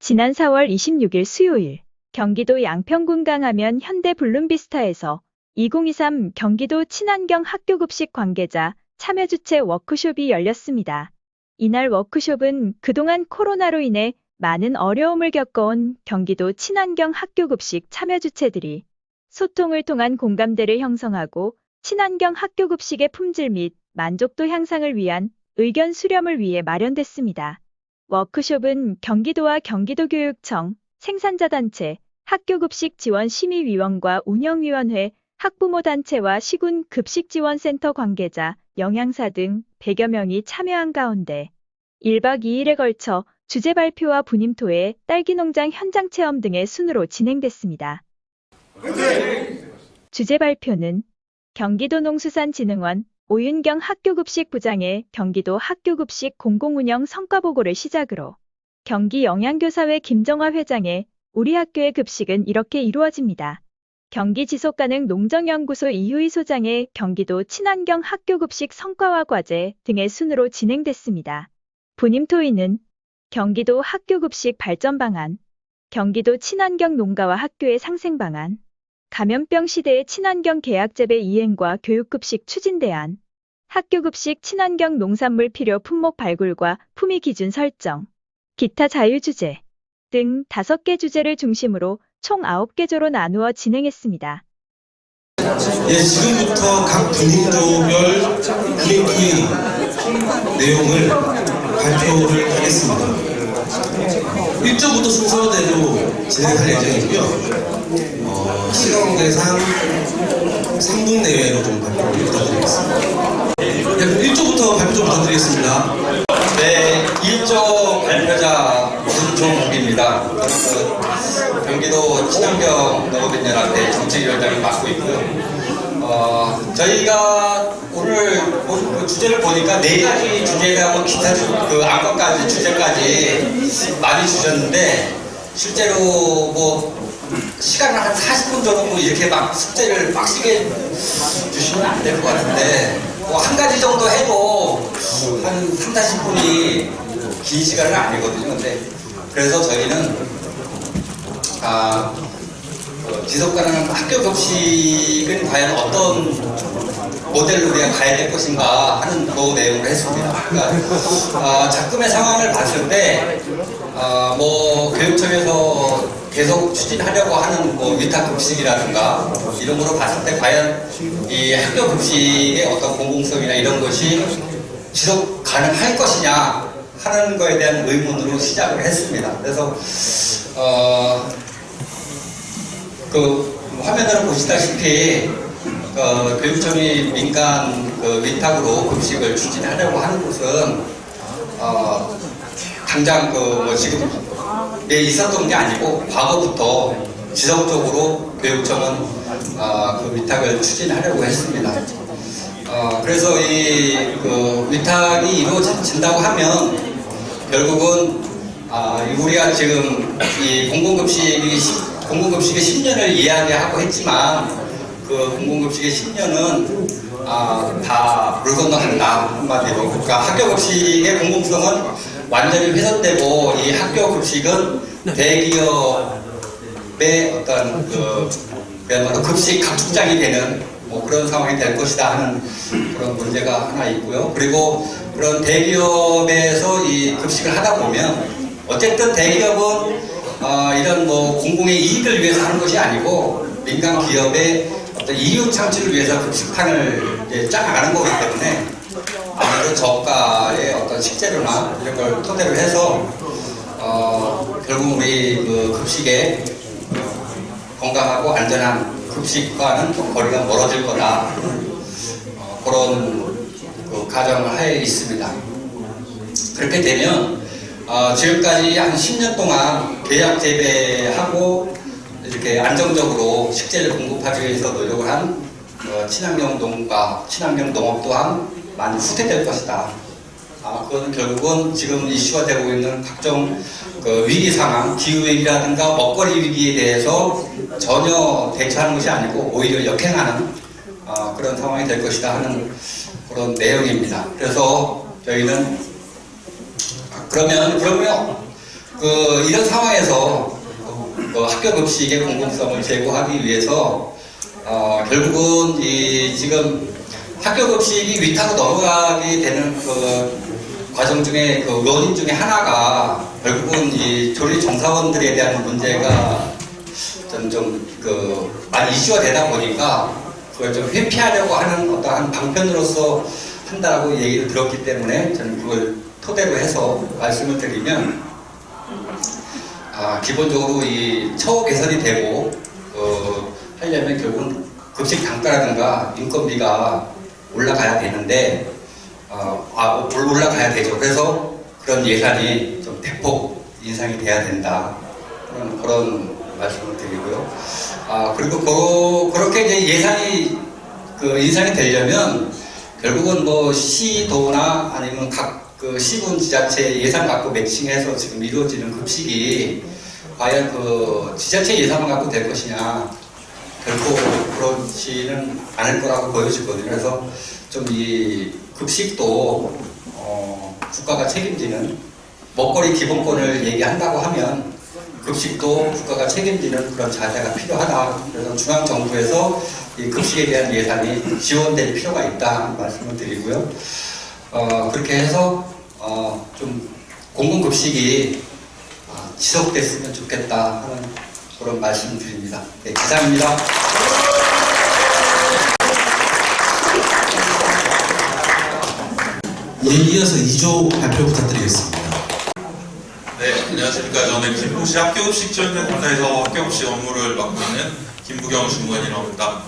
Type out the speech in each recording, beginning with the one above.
지난 4월 26일 수요일 경기도 양평군 강하면 현대 블룸비스타에서 2023 경기도 친환경 학교급식 관계자 참여 주최 워크숍이 열렸습니다. 이날 워크숍은 그동안 코로나로 인해 많은 어려움을 겪어온 경기도 친환경 학교급식 참여 주체들이 소통을 통한 공감대를 형성하고 친환경 학교급식의 품질 및 만족도 향상을 위한 의견 수렴을 위해 마련됐습니다. 워크숍은 경기도와 경기도교육청, 생산자단체, 학교급식지원심의위원과 운영위원회, 학부모단체와 시군급식지원센터 관계자, 영양사 등 100여 명이 참여한 가운데 1박 2일에 걸쳐 주제 발표와 분임토회, 딸기농장 현장체험 등의 순으로 진행됐습니다. 주제 발표는 경기도농수산진흥원 오윤경 학교급식부장의 경기도 학교급식 공공운영 성과보고를 시작으로 경기영양교사회 김정화 회장의 우리 학교의 급식은 이렇게 이루어집니다. 경기지속가능농정연구소 이효희 소장의 경기도 친환경 학교급식 성과와 과제 등의 순으로 진행됐습니다. 분임토의는 경기도 학교급식 발전 방안, 경기도 친환경 농가와 학교의 상생 방안, 감염병 시대의 친환경 계약재배 이행과 교육급식 추진 대안, 학교급식 친환경 농산물 필요 품목 발굴과 품위 기준 설정, 기타 자유주제 등 5개 주제를 중심으로 총 9개 조로 나누어 진행했습니다. 지금부터 각 분인조별 브리핑 내용을 발표를 하겠습니다. 1조부터 순서대로 진행할 예정이고요. 시간 계상 3분 내외로 좀 발표를 부탁드리겠습니다. 1조부터 발표 좀 부탁드리겠습니다. 네, 1조 발표자 문종욱입니다. 경기도 친환경 농업인연합회 정책위원장을 맡고 있고요. 저희가 오늘 주제를 보니까 4가지 주제가 뭐 기타 안건까지 주제까지 많이 주셨는데 실제로 뭐 시간을 한 40분 정도 이렇게 막 숙제를 빡시게 주시면 안 될 것 같은데 뭐 한 가지 정도 해도 한 3, 40분이 긴 시간은 아니거든요. 근데 그래서 저희는 지속가능한 학교급식은 과연 어떤 모델로 우리가 가야 될 것인가 하는 그 내용을 했습니다. 그러니까 작금의 상황을 봤을 때 뭐 교육청에서 계속 추진하려고 하는 뭐 위탁급식이라든가 이런 거로 봤을 때 과연 이 학교급식의 어떤 공공성이나 이런 것이 지속 가능할 것이냐 하는 거에 대한 의문으로 시작을 했습니다. 그래서 그 화면으로 보시다시피 교육청이 민간 위탁으로 급식을 추진하려고 하는 곳은 당장 뭐 지금 있었던 게 아니고 과거부터 지속적으로 교육청은 그 위탁을 추진하려고 했습니다. 그래서 이 위탁이 이루어진다고 하면 결국은 우리가 지금 이 공공급식의 10년을 이야기하고 했지만 그 공공급식의 10년은 다 물 건너간다 한마디로. 그러니까 학교급식의 공공성은 완전히 훼손되고 이 학교급식은 대기업의 어떤 그야말로 급식 각축장이 되는 뭐 그런 상황이 될 것이다 하는 그런 문제가 하나 있고요. 그리고 그런 대기업에서 이 급식을 하다 보면 어쨌든 대기업은 이런 뭐 공공의 이익을 위해서 하는 것이 아니고 민간 기업의 어떤 이윤 창출을 위해서 급식판을 짜나가는 거기 때문에 아무래도 저가의 어떤 식재료나 이런 걸 토대로 해서 결국 우리 급식의 건강하고 안전한 급식과는 좀 거리가 멀어질 거다. 그런 가정을 하에 있습니다. 그렇게 되면 지금까지 한 10년 동안 계약 재배하고 이렇게 안정적으로 식재를 공급하기 위해서 노력을 한 친환경 농가, 친환경 농업 또한 많이 후퇴될 것이다. 그것은 결국은 지금 이슈가 되고 있는 각종 위기 상황, 기후위기라든가 먹거리 위기에 대해서 전혀 대처하는 것이 아니고 오히려 역행하는 그런 상황이 될 것이다 하는 그런 내용입니다. 그래서 저희는 그러면 이런 상황에서 학교 급식의 공공성을 제고하기 위해서 결국은 지금 학교 급식이 위탁으로 넘어가게 되는 과정 중에 원인 중에 하나가 결국은 이 조리 종사원들에 대한 문제가 점점 많이 이슈가 되다 보니까 그걸 좀 회피하려고 하는 어떠한 방편으로서 한다라고 얘기를 들었기 때문에 저는 그걸 토대로 해서 말씀을 드리면 기본적으로 이 처우 개선이 되고 하려면 결국은 급식 단가라든가 인건비가 올라가야 되는데 올라가야 되죠. 그래서 그런 예산이 좀 대폭 인상이 돼야 된다. 그런 말씀을 드리고요. 그리고 그렇게 이제 예산이 인상이 되려면 결국은 뭐 시도나 아니면 각 시군 지자체 예산 갖고 매칭해서 지금 이루어지는 급식이 과연 지자체 예산만 갖고 될 것이냐, 결코 그렇지는 않을 거라고 보여지거든요. 그래서 좀 이 급식도 국가가 책임지는, 먹거리 기본권을 얘기한다고 하면 급식도 국가가 책임지는 그런 자세가 필요하다. 그래서 중앙정부에서 이 급식에 대한 예산이 지원될 필요가 있다 말씀을 드리고요. 그렇게 해서 좀 공공급식이 지속됐으면 좋겠다 하는 그런 말씀을 드립니다. 네, 기상입니다. 예, 이어서 2조 발표 부탁드리겠습니다. 네, 안녕하십니까. 저는 김포시 학교급식지원센터에서 학교급식 업무를 맡고 있는 김부경 주무관이라고 합니다.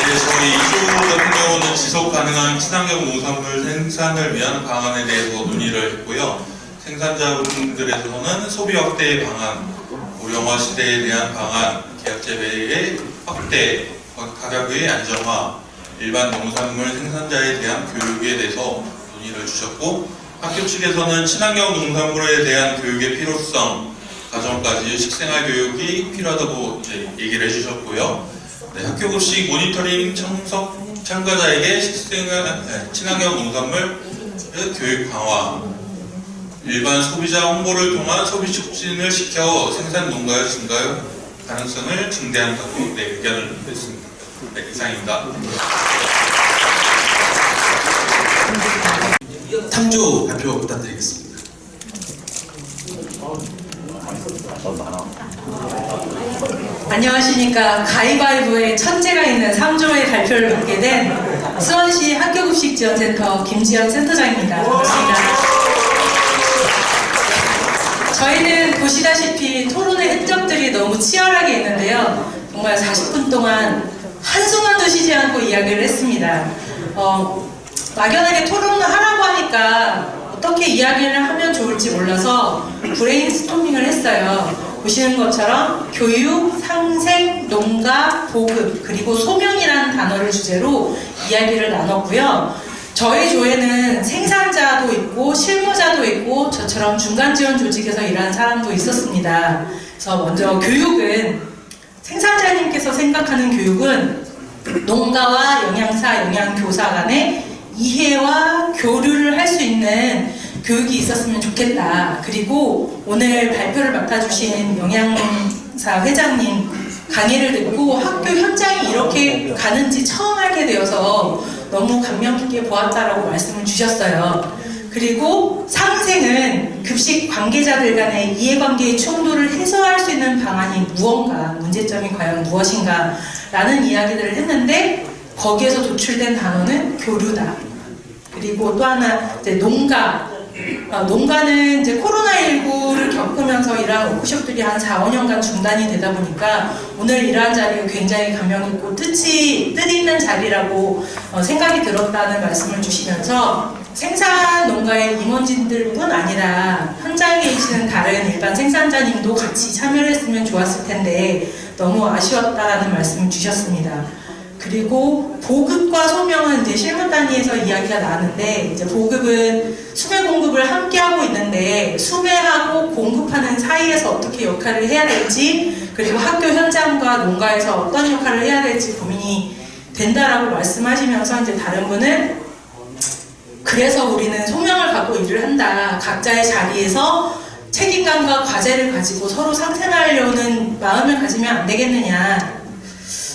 저희 2조 같은 경우는 지속 가능한 친환경 농산물 생산을 위한 방안에 대해서 논의를 했고요. 생산자분들에서는 소비 확대의 방안, 고령화 시대에 대한 방안, 계약 재배의 확대, 가격의 안정화, 일반 농산물 생산자에 대한 교육에 대해서 논의를 주셨고, 학교 측에서는 친환경 농산물에 대한 교육의 필요성, 가정까지 식생활 교육이 필요하다고 이제 얘기를 해주셨고요. 네, 학교급식 모니터링 참가자에게 친환경 농산물 교육 강화, 일반 소비자 홍보를 통한 소비 촉진을 시켜 생산 농가의 증가 가능성을 증대한다고 의견을 냈습니다. 네, 이상입니다. 3조 발표 부탁드리겠습니다. 안녕하십니까. 가위바위보에 천재가 있는 3조의 발표를 맡게 된 수원시 학교급식지원센터 김지연 센터장입니다. 반갑습니다. 저희는 보시다시피 토론의 흔적들이 너무 치열하게 있는데요. 정말 40분 동안 한순간도 쉬지 않고 이야기를 했습니다. 막연하게 토론을 하라고 하니까 어떻게 이야기를 하면 좋을지 몰라서 브레인스토밍을 했어요. 보시는 것처럼 교육, 상생, 농가, 보급, 그리고 소명이라는 단어를 주제로 이야기를 나눴고요. 저희 조에는 생산자도 있고 실무자도 있고 저처럼 중간지원 조직에서 일하는 사람도 있었습니다. 그래서 먼저 교육은, 생산자님께서 생각하는 교육은 농가와 영양사, 영양교사 간의 이해와 교류를 할 수 있는 교육이 있었으면 좋겠다. 그리고 오늘 발표를 맡아주신 영양사 회장님 강의를 듣고 학교 현장이 이렇게 가는지 처음 알게 되어서 너무 감명 깊게 보았다라고 말씀을 주셨어요. 그리고 상생은 급식 관계자들 간의 이해관계의 충돌을 해소할 수 있는 방안이 무언가, 문제점이 과연 무엇인가 라는 이야기들을 했는데 거기에서 도출된 단어는 교류다. 그리고 또 하나 이제 농가는 이제 코로나19를 겪으면서 이러한 워크숍들이 한 4, 5년간 중단이 되다 보니까 오늘 이러한 자리가 굉장히 감명 깊고 뜻있는 자리라고 생각이 들었다는 말씀을 주시면서 생산 농가의 임원진들뿐 아니라 현장에 계시는 다른 일반 생산자님도 같이 참여를 했으면 좋았을 텐데 너무 아쉬웠다라는 말씀을 주셨습니다. 그리고 보급과 소명은 이제 실무 단위에서 이야기가 나는데, 이제 보급은 수매 공급을 함께 하고 있는데 수매하고 공급하는 사이에서 어떻게 역할을 해야 될지, 그리고 학교 현장과 농가에서 어떤 역할을 해야 될지 고민이 된다라고 말씀하시면서, 이제 다른 분은 그래서 우리는 소명을 갖고 일을 한다. 각자의 자리에서 책임감과 과제를 가지고 서로 상생하려는 마음을 가지면 안 되겠느냐.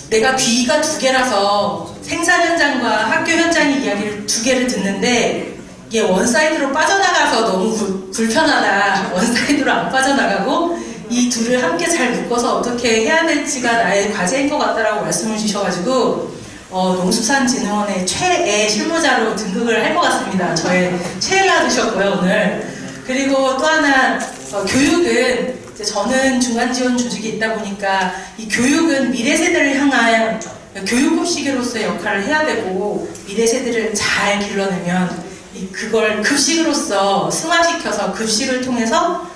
내가 귀가 두 개라서 생산 현장과 학교 현장의 이야기를 두 개를 듣는데 이게 원사이드로 빠져나가서 너무 불편하다. 원사이드로 안 빠져나가고 이 둘을 함께 잘 묶어서 어떻게 해야 될지가 나의 과제인 것 같다라고 말씀을 주셔가지고 농수산진흥원의 최애 실무자로 등극을 할 것 같습니다. 저의 최애가 되셨고요, 오늘. 그리고 또 하나, 교육은 이제 저는 중간지원 조직에 있다 보니까 이 교육은 미래 세대를 향한 교육급식으로서의 역할을 해야 되고 미래 세대를 잘 길러내면 그걸 급식으로서 승화시켜서 급식을 통해서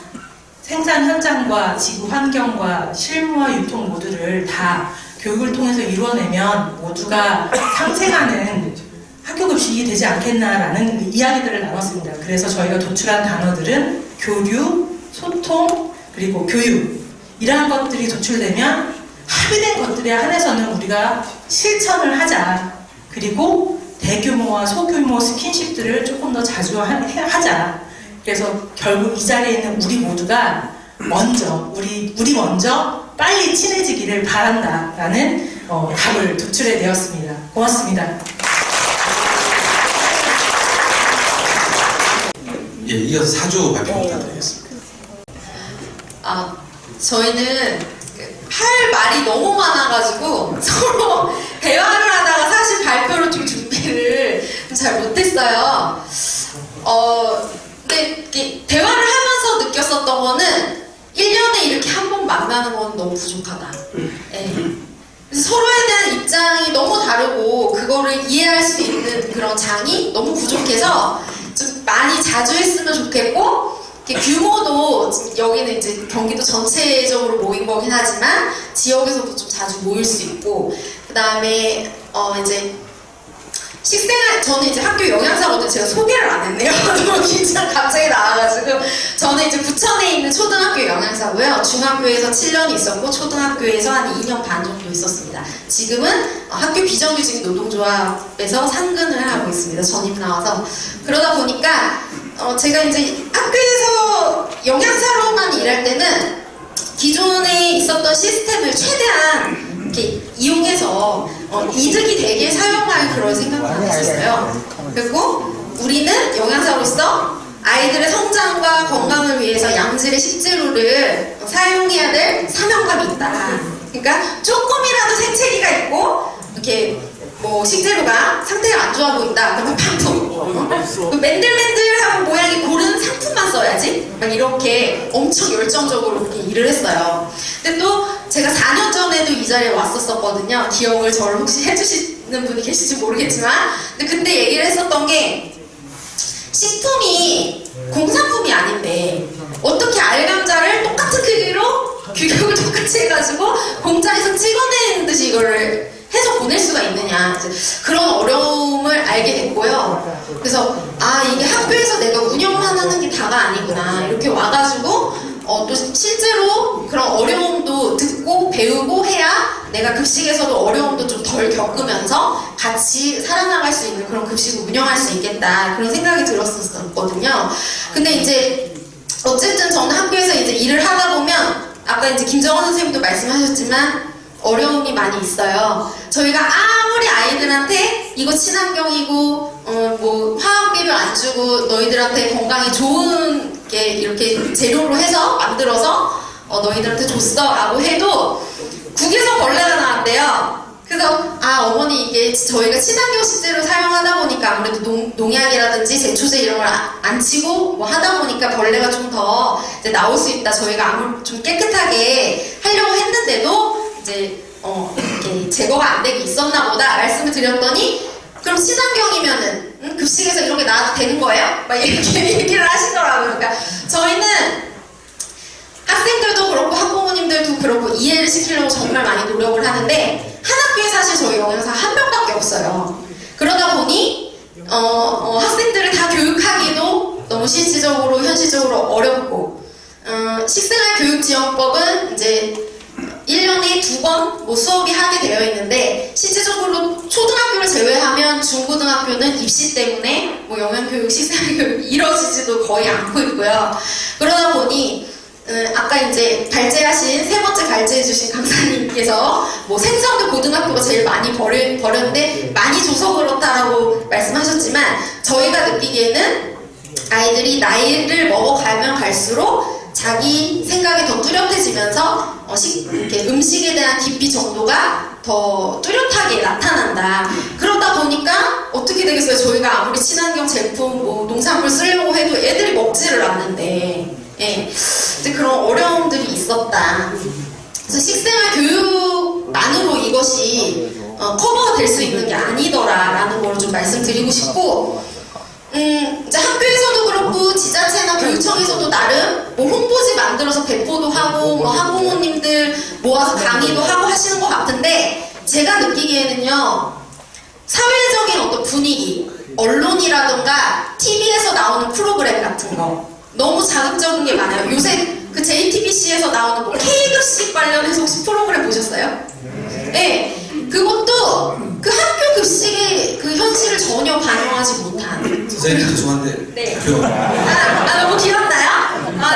생산 현장과 지구 환경과 실무와 유통 모두를 다 교육을 통해서 이루어내면 모두가 상생하는 학교급식이 되지 않겠나라는 이야기들을 나눴습니다. 그래서 저희가 도출한 단어들은 교류, 소통, 그리고 교육 이러한 것들이 도출되면 합의된 것들에 한해서는 우리가 실천을 하자. 그리고 대규모와 소규모 스킨십들을 조금 더 자주 하자. 그래서 결국 이 자리에 있는 우리 모두가 먼저 우리 먼저 빨리 친해지기를 바란다라는 답을 도출해 내었습니다. 고맙습니다. 예, 이어서 사주 발표 부탁드리겠습니다. 저희는 할 말이 너무 많아가지고 서로 대화를 하다가 사실 발표를 좀 준비를 잘 못했어요. 근데 이렇게 대화를 하면서 느꼈었던 거는 1년에 이렇게 한 번 만나는 건 너무 부족하다. 네. 그래서 서로에 대한 입장이 너무 다르고 그거를 이해할 수 있는 그런 장이 너무 부족해서 좀 많이 자주 했으면 좋겠고 규모도 여기는 이제 경기도 전체적으로 모인 거긴 하지만 지역에서도 좀 자주 모일 수 있고 그 다음에 이제 식생활 저는 이제 학교 영양사거든요. 제가 소개를 안 했네요. 너무 긴장 갑자기 나와가지고 저는 이제 부천에 있는 초등학교 영양사고요. 중학교에서 7년 있었고 초등학교에서 한 2년 반 정도 있었습니다. 지금은 학교 비정규직 노동조합에서 상근을 하고 있습니다. 전임 나와서 그러다 보니까 제가 이제 학교에서 영양사로만 일할 때는 기존에 있었던 시스템을 최대한 이렇게 이용해서 이득이 되게 사용할 그런 생각만 했었어요. 그리고 우리는 영양사로서 아이들의 성장과 건강을 위해서 양질의 식재료를 사용해야 될 사명감이 있다. 그러니까 조금이라도 생채기가 있고 이렇게 뭐 식재료가 상태가 안 좋아 보인다. 그러면 반품. 맨들맨들하고 모양이 고른 상품만 써야지. 막 이렇게 엄청 열정적으로 그렇게 일을 했어요. 근데 또 제가 4년 전에도 이 자리에 왔었거든요. 기억을 저를 혹시 해주시는 분이 계실지 모르겠지만 근데 그때 얘기를 했었던 게 식품이 공산품이 아닌데 어떻게 알감자를 똑같은 크기로 규격을 똑같이 해가지고 공장에서 찍어내는 듯이 이거를 해서 보낼 수가 있느냐 그런 어려움을 알게 됐고요. 그래서 이게 학교에서 내가 운영만 하는 게 다가 아니구나 이렇게 와가지고 또 실제로 그런 어려움도 듣고 배우고 해야 내가 급식에서도 어려움도 좀 덜 겪으면서 같이 살아나갈 수 있는 그런 급식을 운영할 수 있겠다 그런 생각이 들었었거든요. 근데 이제 어쨌든 저는 학교에서 이제 일을 하다 보면 아까 이제 김정원 선생님도 말씀하셨지만 어려움이 많이 있어요. 저희가 아무리 아이들한테 이거 친환경이고 뭐 화학비료 안 주고 너희들한테 건강에 좋은 게 이렇게 재료로 해서 만들어서 너희들한테 줬어 라고 해도 국에서 벌레가 나왔대요. 그래서 어머니 이게 저희가 친환경 식재료 사용하다 보니까 아무래도 농약이라든지 제초제 이런 걸 안 치고 뭐 하다 보니까 벌레가 좀 더 나올 수 있다. 저희가 좀 깨끗하게 하려고 했는데도 이제 이렇게 제거가 안 되게 있었나 보다 말씀을 드렸더니 그럼 친환경이면은 급식에서 이런 게 나와도 되는 거예요? 막 이렇게 얘기를 하시더라고요. 그러니까 저희는 학생들도 그렇고 학부모님들도 그렇고 이해를 시키려고 정말 많이 노력을 하는데 한 학교에 사실 저희 영양사 한 명밖에 없어요. 그러다 보니 학생들을 다 교육하기도 너무 실질적으로 현실적으로 어렵고 식생활교육지원법은 이제 1년에 2번 뭐 수업이 하게 되어 있는데 실질적으로 초등학교를 제외하면 중고등학교는 입시 때문에 뭐 영양교육, 식생활교육 이루어지지도 거의 않고 있고요. 그러다 보니 아까 이제 발제하신 세 번째 발제해주신 강사님께서 뭐 생성대 고등학교가 제일 많이 버렸는데 많이 줘서 그렇다라고 말씀하셨지만 저희가 느끼기에는 아이들이 나이를 먹어가면 갈수록 자기 생각이 더 뚜렷해지면서 이렇게 음식에 대한 깊이 정도가 더 뚜렷하게 나타난다. 그러다 보니까 어떻게 되겠어요? 저희가 아무리 친환경 제품, 뭐 농산물 쓰려고 해도 애들이 먹지를 않는데, 예, 이제 그런 어려움들이 있었다. 그래서 식생활 교육만으로 이것이 커버가 될 수 있는 게 아니더라라는 걸 좀 말씀드리고 싶고, 이제 학교에서도 그렇고 지자체나 교육청에서도 나름 뭐 홍보지 만들어서 배포도 하고 뭐 학부모님들 모아서 강의도 하고 하시는 것 같은데 제가 느끼기에는요 사회적인 어떤 분위기, 언론이라던가 TV에서 나오는 프로그램 같은 거 너무 자극적인 게 많아요. 요새 그 JTBC에서 나오는 뭐 K급식 관련해서 혹시 프로그램 보셨어요? 네, 그것도 그 학교 급식의 그 현실을 전혀 반영하지 못한. 선생님 죄송한데. 네. 그 너무 길었나요?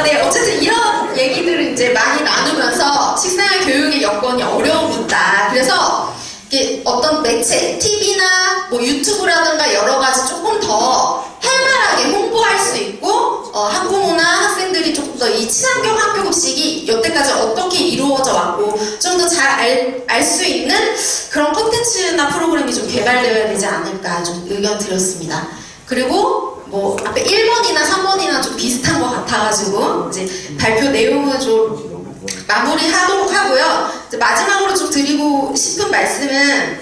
네. 어쨌든 이런 얘기들을 이제 많이 나누면서 식생활 교육의 여건이 어려움이 있다. 그래서 이게 어떤 매체, TV나 뭐 유튜브라든가 여러 가지 조금 더 활발하게 홍보할 수 있고 학부모나 학생들이 조금 더 이 친환경 학교 급식이 여태까지 어떻게 이루어져 왔고 좀 더 잘 알 수 있는 그런 콘텐츠나 프로그램이 좀 개발되어야 되지 않을까 좀 의견 드렸습니다. 그리고 뭐 앞에 1번이나 3번이나 좀 비슷한 것 같아가지고 이제 발표 내용을 좀 마무리하도록 하고요. 이제 마지막으로 좀 드리고 싶은 말씀은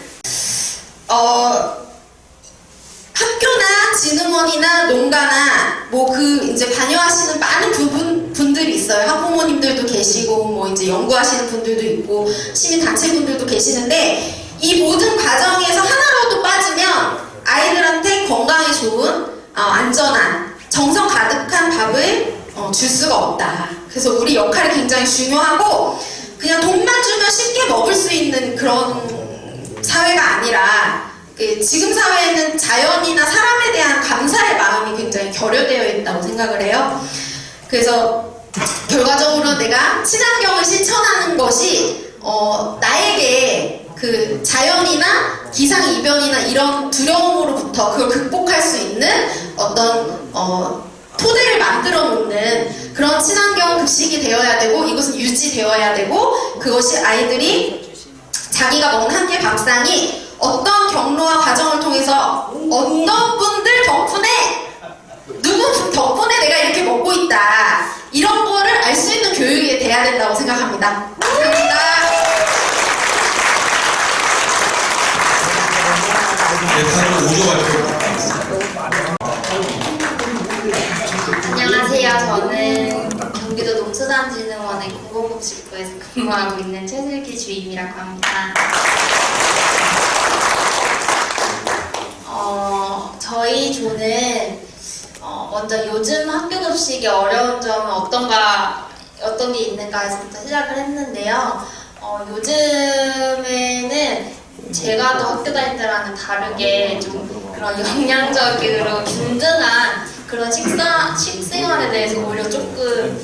학교나 진흥원이나 농가나 뭐 그 이제 관여하시는 많은 분들이 있어요. 학부모님들도 계시고 뭐 이제 연구하시는 분들도 있고 시민 단체분들도 계시는데 이 모든 과정에서 하나라도 빠지면 아이들한테 건강에 좋은 안전한 정성 가득한 밥을 줄 수가 없다. 그래서 우리 역할이 굉장히 중요하고 그냥 돈만 주면 쉽게 먹을 수 있는 그런 사회가 아니라 지금 사회에는 자연이나 사람에 대한 감사의 마음이 굉장히 결여되어 있다고 생각을 해요. 그래서 결과적으로 내가 친환경을 실천하는 것이 나에게 그 자연이나 기상이변이나 이런 두려움으로부터 그걸 극복할 수 있는 어떤 토대를 만들어 놓는 그런 친환경 급식이 되어야 되고 이것은 유지되어야 되고 그것이 아이들이 자기가 먹는 한 끼 밥상이 어떤 경로와 과정을 통해서 어떤 분들 덕분에 누구 덕분에 내가 이렇게 먹고 있다 이런 거를 알 수 있는 교육이 돼야 된다고 생각합니다. 감사합니다. 네, 다음은 5조 발표. 안녕하세요. 저는 경기도 농수산진흥원의 공공급식부에서 근무하고 있는 최슬기 주임이라고 합니다. 저희 조는 먼저 요즘 학교급식의 어려운 점은 어떤 게 있는가 해서부터 시작을 했는데요. 요즘에는 제가 또 학교 다닐 때랑은 다르게 좀 그런 영양적으로 균등한 그런 식생활에 대해서 오히려 조금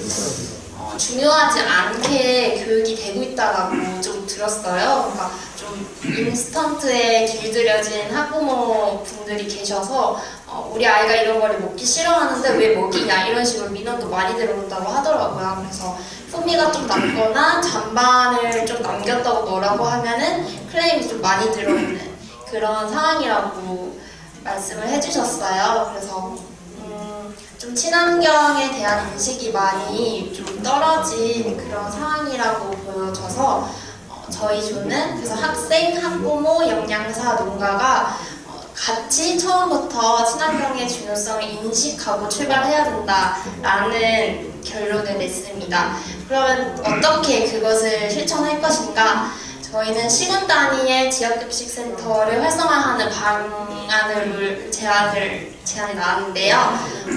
중요하지 않게 교육이 되고 있다라고 좀 들었어요. 그러니까 좀 인스턴트에 길들여진 학부모 분들이 계셔서 우리 아이가 이런 거를 먹기 싫어하는데 왜 먹이냐 이런 식으로 민원도 많이 들어온다고 하더라고요. 그래서 풍미가 좀 낮거나 잔반을 좀 남겼다고 뭐라고 하면은 클레임이 좀 많이 들어오는 그런 상황이라고 말씀을 해주셨어요. 그래서 좀 친환경에 대한 인식이 많이 좀 떨어진 그런 상황이라고 보여져서 저희 조는 그래서 학생, 학부모, 영양사, 농가가 같이 처음부터 친환경의 중요성을 인식하고 출발해야 된다라는 결론을 냈습니다. 그러면 어떻게 그것을 실천할 것인가? 저희는 시군 단위의 지역급식센터를 활성화하는 방안을 제안이 나왔는데요.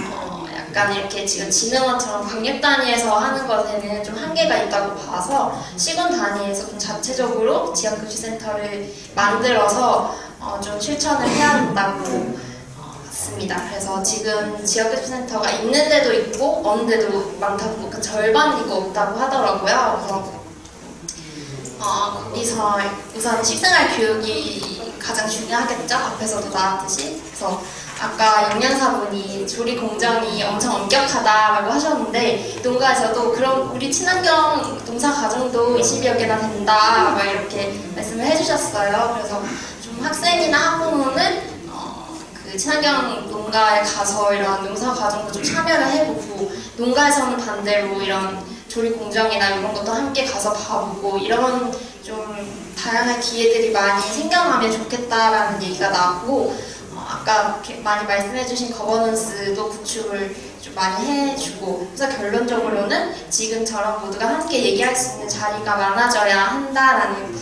약간 이렇게 지금 진흥원처럼 광역 단위에서 하는 것에는 좀 한계가 있다고 봐서 시군 단위에서 좀 자체적으로 지역급식센터를 만들어서 좀 실천을 해야 된다고 같습니다. 그래서 지금 지역교육센터가 있는 데도 있고 없는 데도 많다고, 그 절반이고 없다고 하더라고요. 그래서 거기서 우선 식생활 교육이 가장 중요하겠죠? 앞에서도 나왔듯이. 그래서 아까 영양사분이 조리 공정이 엄청 엄격하다라고 하셨는데, 농가에서도 그럼 우리 친환경 농사 과정도 20여 개나 된다 막 이렇게 말씀을 해주셨어요. 그래서 좀 학생이나 학부모는 그 친환경 농가에 가서 이런 농사 과정도 좀 참여를 해보고, 농가에서는 반대로 이런 조리 공정이나 이런 것도 함께 가서 봐보고, 이런 좀 다양한 기회들이 많이 생겨나면 좋겠다라는 얘기가 나왔고, 아까 이렇게 많이 말씀해주신 거버넌스도 구축을 좀 많이 해주고, 그래서 결론적으로는 지금처럼 모두가 함께 얘기할 수 있는 자리가 많아져야 한다라는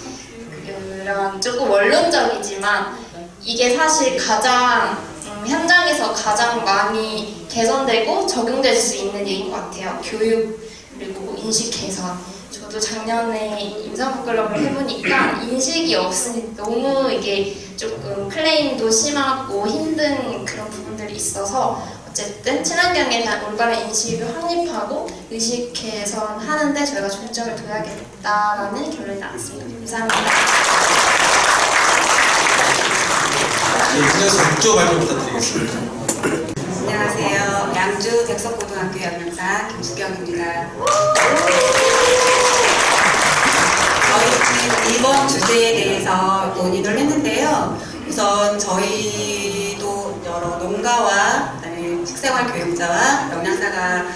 그런 조금 원론적이지만 이게 사실 가장 현장에서 가장 많이 개선되고 적용될 수 있는 얘기인 것 같아요. 교육 그리고 인식 개선. 저도 작년에 임산부 클럽을 해보니까 인식이 없으니 너무 이게 조금 클레임도 심하고 힘든 그런 부분들이 있어서, 어쨌든 친환경에 대한 올바른 인식을 확립하고 의식 개선하는데 저희가 중점을 둬야겠다라는 결론이 나왔습니다. 감사합니다. 이어서 목조 발표 부탁드리겠습니다. 안녕하세요. 양주 백석고등학교 영양사 김수경입니다. 저희 지금 이번 주제에 대해서 논의를 했는데요. 우선 저희도 여러 농가와 그다음에 식생활교육자와 영양사가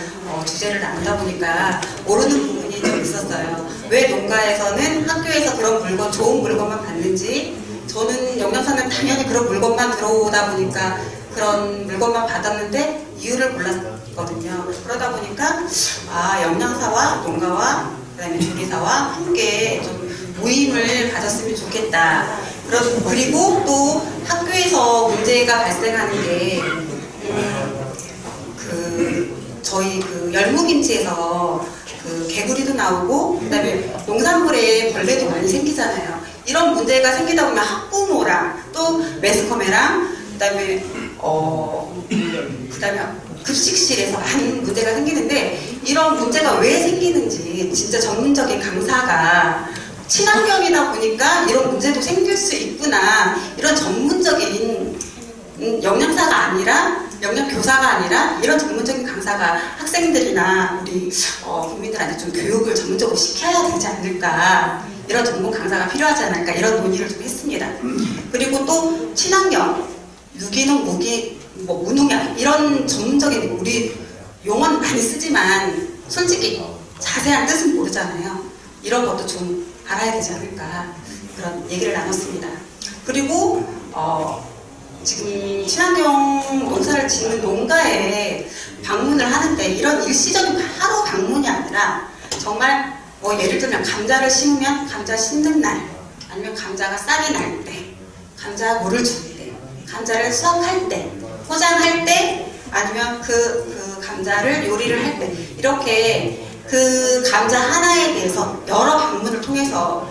주제를 나누다 보니까 모르는 부분이 좀 있었어요. 왜 농가에서는 학교에서 그런 물건, 좋은 물건만 받는지, 저는 영양사는 당연히 그런 물건만 들어오다 보니까 그런 물건만 받았는데 이유를 몰랐거든요. 그러다 보니까 영양사와 농가와 그다음에 조리사와 함께 좀 모임을 가졌으면 좋겠다. 그리고 또 학교에서 문제가 발생하는 게 저희 열무김치에서 개구리도 나오고 그다음에 농산물에 벌레도 많이 생기잖아요. 이런 문제가 생기다 보면 학부모랑 또 매스컴이랑 그다음에 급식실에서 많은 문제가 생기는데, 이런 문제가 왜 생기는지 진짜 전문적인 강사가, 친환경이다 보니까 이런 문제도 생길 수 있구나, 이런 전문적인 영양사가 아니라, 영양교사가 아니라 이런 전문적인 강사가 학생들이나 우리 국민들한테 좀 교육을 전문적으로 시켜야 되지 않을까, 이런 전문 강사가 필요하지 않을까, 이런 논의를 좀 했습니다. 그리고 또 친환경, 유기농, 무농약, 이런 전문적인 우리 용어는 많이 쓰지만 솔직히 자세한 뜻은 모르잖아요. 이런 것도 좀 알아야 되지 않을까, 그런 얘기를 나눴습니다. 그리고 지금 친환경 농사를 짓는 농가에 방문을 하는데, 이런 일시적인 바로 방문이 아니라 정말 예를 들면 감자를 심으면 감자 심는 날, 아니면 감자가 싹이 날 때, 감자 물을 줄 때, 감자를 수확할 때, 포장할 때, 아니면 그 감자를 요리를 할 때, 이렇게 그 감자 하나에 대해서 여러 방문을 통해서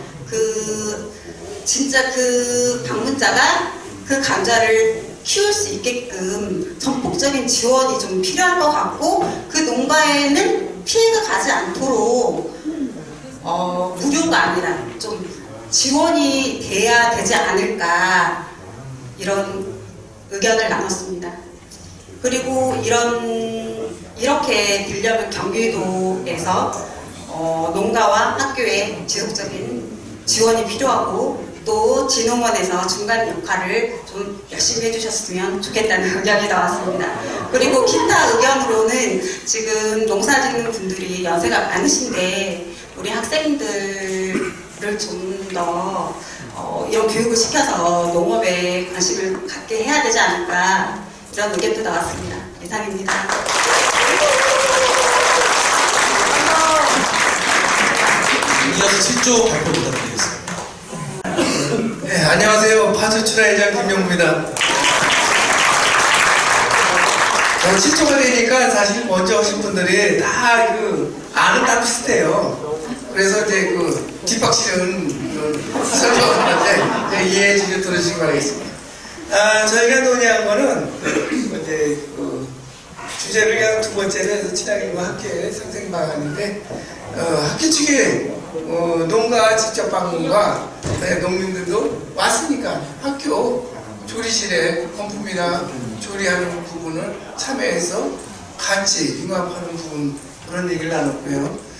진짜 그 방문자가 그 감자를 키울 수 있게끔 전폭적인 지원이 좀 필요할 것 같고, 그 농가에는 피해가 가지 않도록 무료가 아니라 좀 지원이 돼야 되지 않을까, 이런 의견을 나눴습니다. 그리고 이렇게 되려면 경기도에서 농가와 학교에 지속적인 지원이 필요하고, 또 진흥원에서 중간 역할을 좀 열심히 해주셨으면 좋겠다는 의견이 나왔습니다. 그리고 기타 의견으로는 지금 농사 짓는 분들이 연세가 많으신데 우리 학생들을 좀 더 이런 교육을 시켜서 농업에 관심을 갖게 해야 되지 않을까, 이런 의견도 나왔습니다. 이상입니다. 이어서 7조 발표 부탁드리겠습니다. 네, 안녕하세요. 파주 출하회장 김영구입니다. 7조가 되니까 사실 먼저 오신 분들이 다 아는 다 비슷해요. 그래서 이제 그 뒷박치는 설명을 하는데 이해해 주시고 들으시기 바라겠습니다. 저희가 논의한 거는 이제 그 주제를 그냥 두 번째는 친환경과 학교의 상생 방안인데 학교 측에 농가 직접 방문과 농민들도 왔으니까 학교 조리실에 건품이나 조리하는 부분을 참여해서 같이 융합하는 부분 그런 얘기를 나눴고요.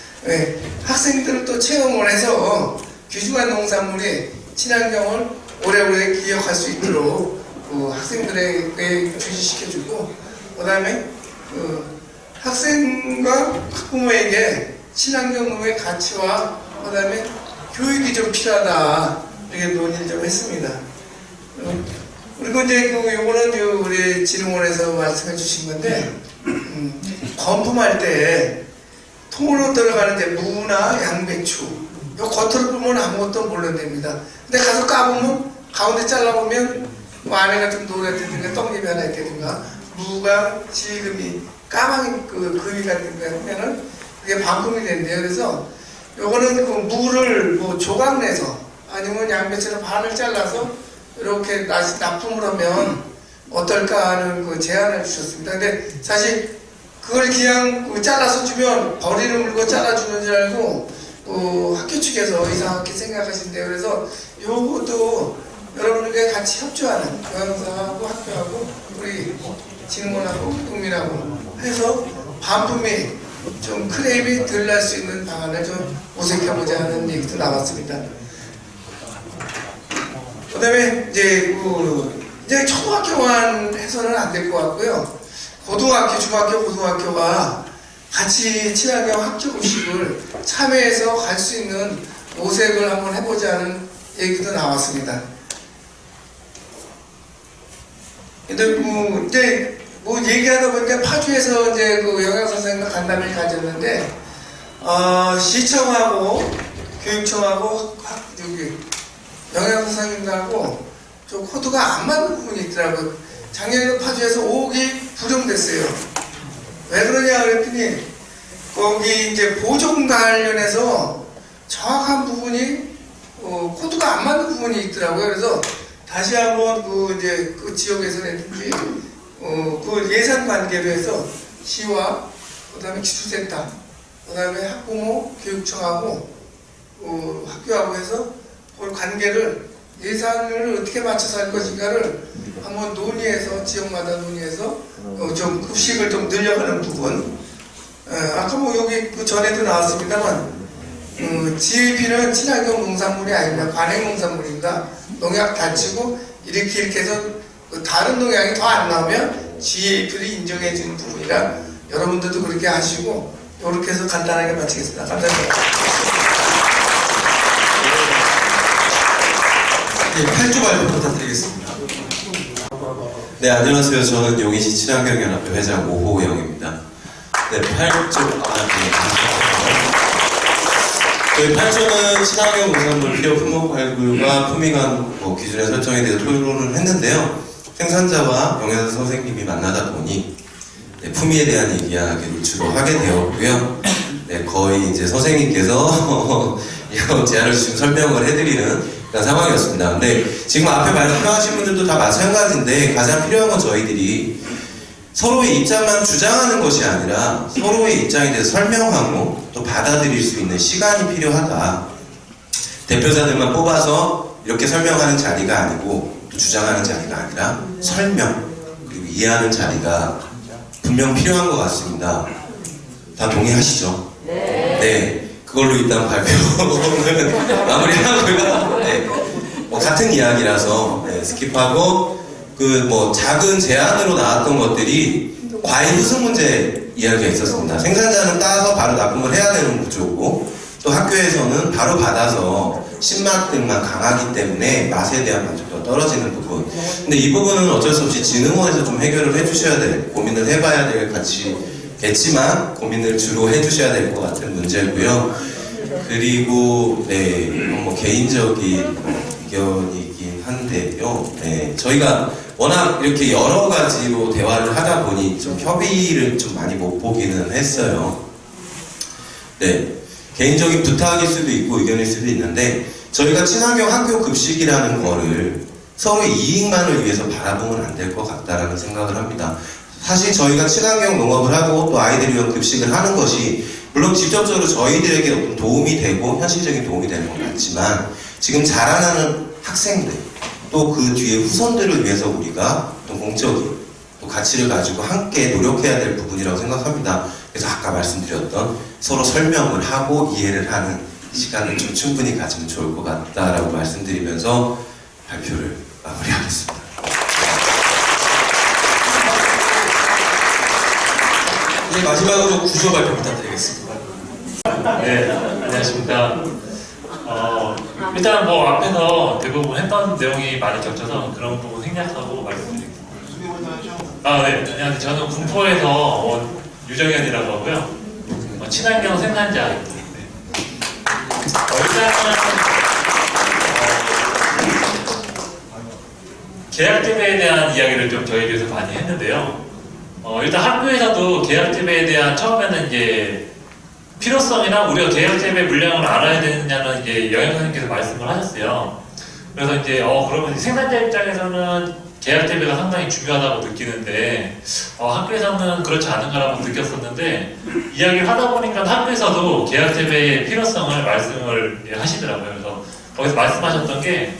학생들을 또 체험을 해서 귀중한 농산물이 친환경을 오래오래 기억할 수 있도록 학생들에게 주시시켜주고 그 다음에 학생과 학부모에게 친환경 농의 가치와 그 다음에 교육이 좀 필요하다 이렇게 논의를 좀 했습니다. 그리고 이제 요거는 우리 지능원에서 말씀해 주신 건데 건품할 때 통으로 들어가는 이제 무나 양배추 요 겉으로 보면 아무것도 모른답니다. 근데 가서 까보면 가운데 잘라보면 뭐 안에가 좀 노랗든가 떡잎이 하나 있다든가 무가 지금이 까망이 금이 같은 거 하면은 그게 반품이 된대요. 그래서 요거는 그 무를 뭐 조각 내서 아니면 양배추를 반을 잘라서 이렇게 납품을 하면 어떨까 하는 그 제안을 주셨습니다. 근데 사실 그걸 그냥 잘라서 주면 버리는 물건 잘라주는 줄 알고 학교 측에서 이상하게 생각하신대요. 그래서 요것도 여러분에게 같이 협조하는 교양사하고 학교하고 우리 직원하고 국민하고 해서 반품이 좀 크레임이 덜 날 수 있는 방안을 좀 모색해보자 하는 얘기도 나왔습니다. 그 다음에 이제 초등학교만 해서는 안 될 것 같고요. 고등학교, 중학교, 고등학교가 같이 친환경 학교급식을 참여해서 갈 수 있는 모색을 한번 해보자는 얘기도 나왔습니다. 근데 이제 얘기하다 보니까 파주에서 이제 영양선생님과 간담회를 가졌는데 시청하고 교육청하고 여기 영양선생님들하고 좀 코드가 안 맞는 부분이 있더라고요. 작년에 파주에서 5억이 부정됐어요. 왜 그러냐 그랬더니 거기 이제 보존 관련해서 정확한 부분이 코드가 안 맞는 부분이 있더라고요. 그래서 다시 한번 그 지역에서라든지 그 예산 관계로 해서 시와 그 다음에 기술센터 그 다음에 학부모 교육청하고 학교하고 해서 그 관계를 예산을 어떻게 맞춰서 할 것인가를 한번 논의해서 지역마다 논의해서 좀 급식을 좀 늘려가는 부분. 아까 여기 그 전에도 나왔습니다만 GAP는 친환경 농산물이 아닙니다. 관행 농산물입니다. 농약 다 치고 이렇게 해서 다른 농약이 더 안 나오면 GAP를 인정해 주는 부분이라 여러분들도 그렇게 하시고 이렇게 해서 간단하게 마치겠습니다. 감사합니다. 네, 8조 발표 부탁드리겠습니다. 네, 안녕하세요. 저는 용인시 친환경연합회 회장 오호영입니다. 네, 8조, 저희 8조는 친환경 농산물 필요 품목 발굴과 품위관 기준의 설정에 대해서 토론을 했는데요. 생산자와 영양사 선생님이 만나다 보니 품위에 대한 이야기를 주로 하게 되었고요. 네, 거의 이제 선생님께서 이런 제안을 지금 설명을 해드리는 그런 상황이었습니다. 근데 지금 앞에 말씀하신 분들도 다 마찬가지인데 가장 필요한 건 저희들이 서로의 입장만 주장하는 것이 아니라 서로의 입장에 대해서 설명하고 또 받아들일 수 있는 시간이 필요하다. 대표자들만 뽑아서 이렇게 설명하는 자리가 아니고 또 주장하는 자리가 아니라 설명 그리고 이해하는 자리가 분명 필요한 것 같습니다. 다 동의하시죠? 네. 그걸로 일단 발표는 마무리하고요. 네. 같은 이야기라서 스킵하고 작은 제안으로 나왔던 것들이 과일 후승 문제 이야기가 있었습니다. 생산자는 따서 바로 납품을 해야 되는 구조고 또 학교에서는 바로 받아서 신맛 등만 강하기 때문에 맛에 대한 만족도가 떨어지는 부분. 근데 이 부분은 어쩔 수 없이 지능원에서 좀 해결을 해주셔야 될, 고민을 해봐야 될 가치겠지만 고민을 주로 해주셔야 될 것 같은 문제고요. 그리고 개인적인 의견이긴 한데요. 네, 저희가 워낙 이렇게 여러 가지로 대화를 하다 보니 좀 협의를 좀 많이 못 보기는 했어요. 네, 개인적인 부탁일 수도 있고 의견일 수도 있는데 저희가 친환경 학교 급식이라는 거를 서로의 이익만을 위해서 바라보면 안 될 것 같다라는 생각을 합니다. 사실 저희가 친환경 농업을 하고 또 아이들을 위한 급식을 하는 것이 물론 직접적으로 저희들에게 어떤 도움이 되고 현실적인 도움이 되는 건 맞지만 지금 자라나는 학생들 또 그 뒤에 후손들을 위해서 우리가 또 공적인 또 가치를 가지고 함께 노력해야 될 부분이라고 생각합니다. 그래서 아까 말씀드렸던 서로 설명을 하고 이해를 하는 시간을 좀 충분히 가지면 좋을 것 같다라고 말씀드리면서 발표를 마무리하겠습니다. 네, 마지막으로 구조 발표 부탁드리겠습니다. 네, 안녕하십니까. 일단 뭐 앞에서 대부분 했던 내용이 많이 겹쳐서 그런 부분 생략하고 말씀드리겠습니다. 네, 안녕하세요. 저는 군포에서 유정현이라고 하고요. 친환경 생산자입니다. 일단은 계약 재배에 대한 이야기를 좀 저희에서 많이 했는데요. 일단 학교에서도 계약 재배에 대한 처음에는 이제 필요성이나 우리가 계약 재배 물량을 알아야 되느냐는 이제 영양 선생님께서 말씀을 하셨어요. 그래서 이제 그러면 생산자 입장에서는 계약 재배가 상당히 중요하다고 느끼는데 학교에서는 그렇지 않은가라고 느꼈었는데 이야기를 하다 보니까 학교에서도 계약 재배의 필요성을 말씀을 하시더라고요. 그래서 거기서 말씀하셨던 게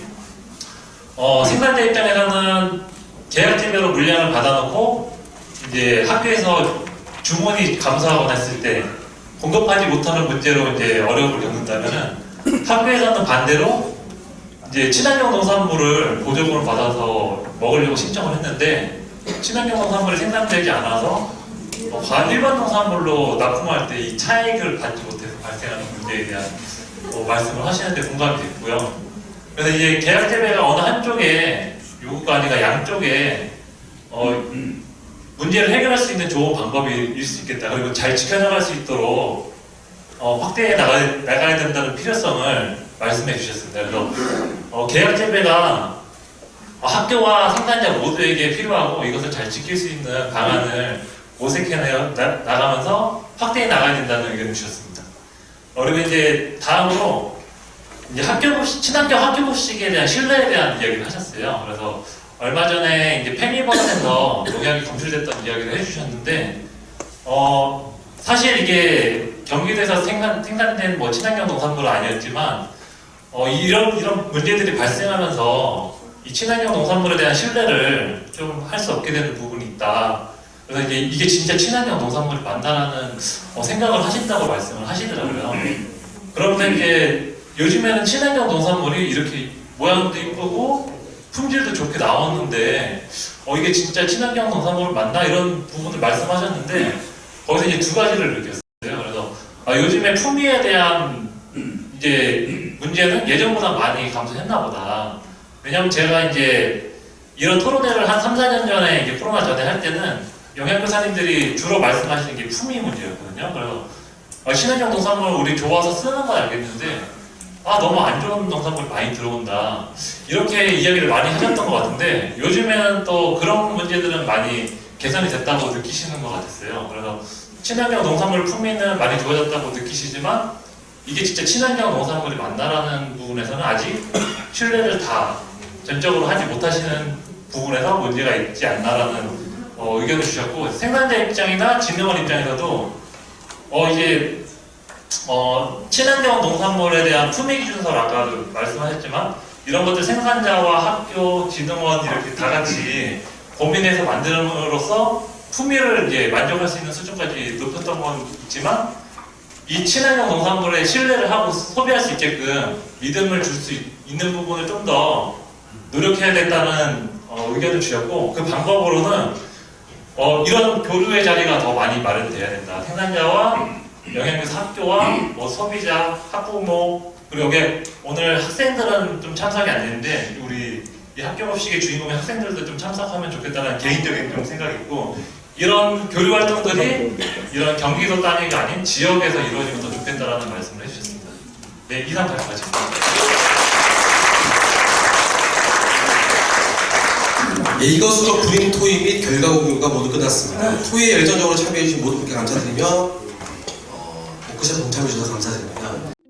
생산자 입장에서는 계약 재배로 물량을 받아놓고 이제 학교에서 주문이 감소하거나 했을 때 공급하지 못하는 문제로 이제 어려움을 겪는다면은 학교에서는 반대로 이제 친환경 농산물을 보조금을 받아서 먹으려고 신청을 했는데 친환경 농산물이 생산되지 않아서 일반 농산물로 납품할 때 이 차익을 받지 못해서 발생하는 문제에 대한 말씀을 하시는데 공감이 됐고요. 그래서 이제 계약 재배가 어느 한쪽에 요구가 아니라 양쪽에 문제를 해결할 수 있는 좋은 방법일 수 있겠다. 그리고 잘 지켜나갈 수 있도록 확대해 나가야 된다는 필요성을 말씀해 주셨습니다. 그래서 계약 재배가 학교와 생산자 모두에게 필요하고 이것을 잘 지킬 수 있는 방안을 모색해 나가면서 확대해 나가야 된다는 의견을 주셨습니다. 그리고 이제 다음으로 이제 친환경 학교 급식에 대한 신뢰에 대한 이야기를 하셨어요. 그래서 얼마 전에 이제 페미버전에서 농약이 검출됐던 이야기를 해주셨는데, 사실 이게 경기도에서 생산된 뭐 친환경 농산물은 아니었지만, 이런 문제들이 발생하면서 이 친환경 농산물에 대한 신뢰를 좀 할 수 없게 되는 부분이 있다. 그래서 이게 진짜 친환경 농산물이 맞나라는 생각을 하신다고 말씀을 하시더라고요. 그러면서 이제 요즘에는 친환경 농산물이 이렇게 모양도 이쁘고 품질도 좋게 나왔는데 이게 진짜 친환경 농산물 맞나? 이런 부분을 말씀하셨는데 거기서 이제 두 가지를 느꼈어요. 그래서 요즘에 품위에 대한 이제 문제는 예전보다 많이 감소했나 보다. 왜냐면 제가 이제 이런 토론회를 한 3, 4년 전에 이제 코로나 전에 할 때는 영양교사님들이 주로 말씀하시는 게 품위 문제였거든요. 그래서 친환경 농산물 우리 좋아서 쓰는 건 알겠는데 너무 안 좋은 농산물이 많이 들어온다. 이렇게 이야기를 많이 하셨던 것 같은데 요즘에는 또 그런 문제들은 많이 개선이 됐다고 느끼시는 것 같았어요. 그래서 친환경 농산물 품위는 많이 좋아졌다고 느끼시지만 이게 진짜 친환경 농산물이 맞나라는 부분에서는 아직 신뢰를 다 전적으로 하지 못하시는 부분에서 문제가 있지 않나라는 의견을 주셨고 생산자 입장이나 진흥원 입장에서도 이제 친환경 농산물에 대한 품위 기준서를 아까도 말씀하셨지만 이런 것들 생산자와 학교, 진흥원 이렇게 다 같이 고민해서 만듦으로써 품위를 이제 만족할 수 있는 수준까지 높였던 건 있지만 이 친환경 농산물에 신뢰를 하고 소비할 수 있게끔 믿음을 줄 수 있는 부분을 좀 더 노력해야 된다는 의견을 주셨고 그 방법으로는 이런 교류의 자리가 더 많이 마련돼야 된다. 생산자와 영양교사 학교와 뭐 소비자, 학부모 그리고 여기 오늘 학생들은 좀 참석이 안 되는데 우리 이 학교 급식의 주인공인 학생들도 좀 참석하면 좋겠다는 개인적인 좀 생각이 있고 이런 교류 활동들이 이런 경기도 단위가 아닌 지역에서 이루어지면 더 좋겠다라는 말씀을 해주셨습니다. 네, 이상 발표까지입니다. 예, 이것으로 불임 토의 및 결과 공유가 모두 끝났습니다. 토의에 열정적으로 참여해주신 모든 분께 감사드리며 워크숍 동참해 주셔서 감사드립니다.